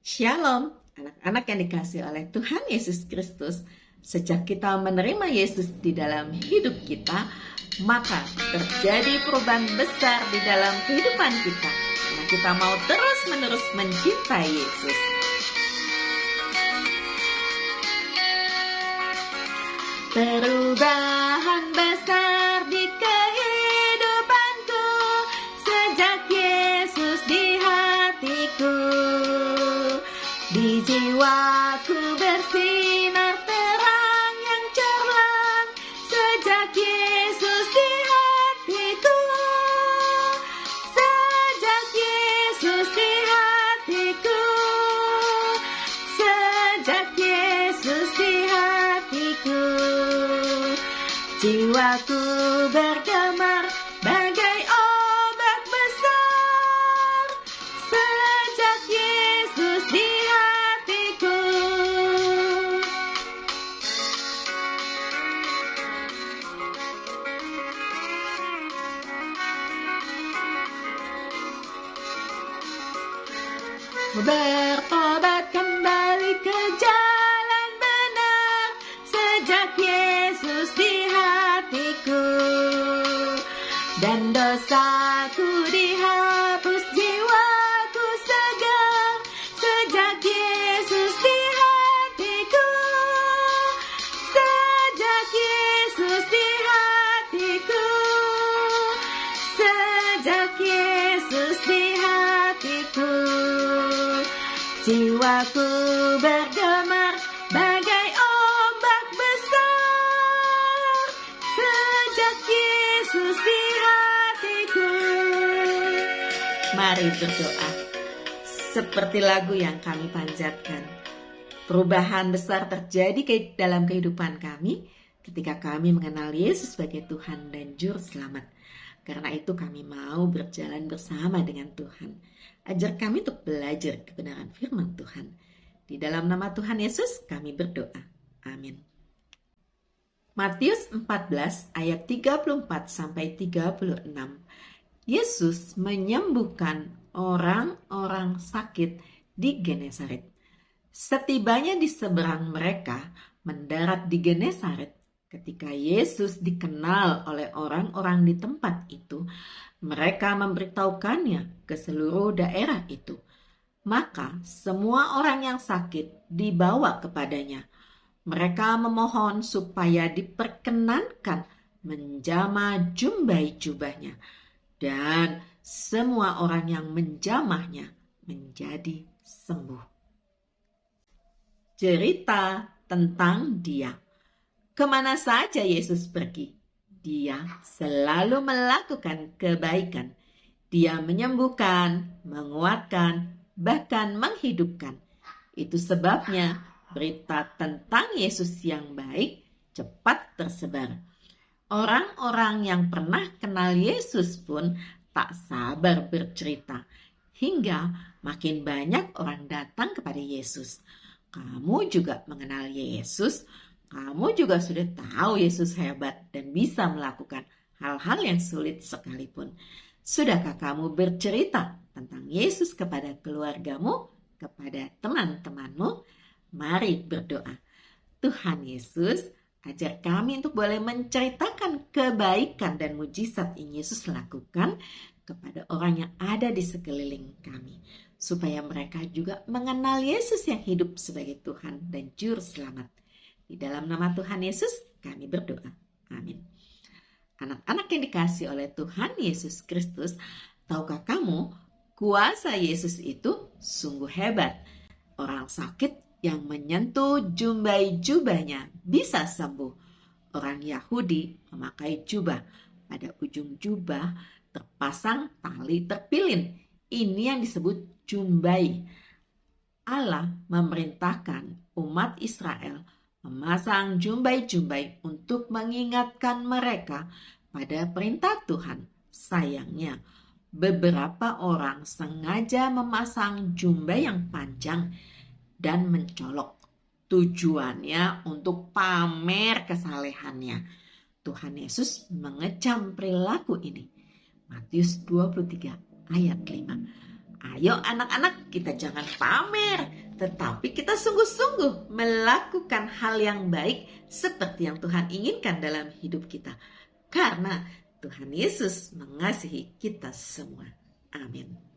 Shalom, anak-anak yang dikasihi oleh Tuhan Yesus Kristus. Sejak kita menerima Yesus di dalam hidup kita, maka terjadi perubahan besar di dalam kehidupan kita. Karena kita mau terus-menerus mencintai Yesus. Perubahan besar di kehidupanku sejak Yesus di hatiku. Di jiwaku bersinar terang yang cemerlang sejak Yesus di hatiku. Sejak Yesus di hatiku. Sejak Yesus di hatiku. Jiwaku bergemar bagai ombak besar sejak Yesus di hatiku. Bertobat kembali ke jalan benar sejak Yesus di hatiku. Dan dosaku dihapus, jiwaku segar sejak Yesus di hatiku. Sejak Yesus di hatiku. Sejak Yesus di hatiku. Jiwaku bergemar bagai ombak besar sejak Yesus di hatiku. Mari berdoa seperti lagu yang kami panjatkan. Perubahan besar terjadi dalam kehidupan kami ketika kami mengenal Yesus sebagai Tuhan dan Juru Selamat. Karena itu kami mau berjalan bersama dengan Tuhan. Ajar kami untuk belajar kebenaran firman Tuhan. Di dalam nama Tuhan Yesus kami berdoa. Amin. Matius 14 ayat 34-36. Yesus menyembuhkan orang-orang sakit di Genesaret. Setibanya di seberang mereka mendarat di Genesaret. Ketika Yesus dikenal oleh orang-orang di tempat itu, mereka memberitahukannya ke seluruh daerah itu. Maka semua orang yang sakit dibawa kepadanya. Mereka memohon supaya diperkenankan menjamah jumbai jubahnya. Dan semua orang yang menjamahnya menjadi sembuh. Cerita tentang Dia. Kemana saja Yesus pergi, Dia selalu melakukan kebaikan. Dia menyembuhkan, menguatkan, bahkan menghidupkan. Itu sebabnya berita tentang Yesus yang baik cepat tersebar. Orang-orang yang pernah kenal Yesus pun tak sabar bercerita. Hingga makin banyak orang datang kepada Yesus. Kamu juga mengenal Yesus. Kamu juga sudah tahu Yesus hebat dan bisa melakukan hal-hal yang sulit sekalipun. Sudahkah kamu bercerita tentang Yesus kepada keluargamu, kepada teman-temanmu? Mari berdoa. Tuhan Yesus, ajar kami untuk boleh menceritakan kebaikan dan mujizat yang Yesus lakukan kepada orang yang ada di sekeliling kami. Supaya mereka juga mengenal Yesus yang hidup sebagai Tuhan dan Juru Selamat. Di dalam nama Tuhan Yesus kami berdoa. Amin. Anak-anak yang dikasihi oleh Tuhan Yesus Kristus, tahukah kamu kuasa Yesus itu sungguh hebat. Orang sakit yang menyentuh jumbai jubahnya bisa sembuh. Orang Yahudi memakai jubah. Pada ujung jubah terpasang tali terpilin. Ini yang disebut jumbai. Allah memerintahkan umat Israel memasang jumbai-jumbai untuk mengingatkan mereka pada perintah Tuhan. Sayangnya, beberapa orang sengaja memasang jumbai yang panjang dan mencolok. Tujuannya untuk pamer kesalehannya. Tuhan Yesus mengecam perilaku ini. Matius 23 ayat 5. Ayo anak-anak, kita jangan pamer, tetapi kita sungguh-sungguh melakukan hal yang baik seperti yang Tuhan inginkan dalam hidup kita. Karena Tuhan Yesus mengasihi kita semua. Amin.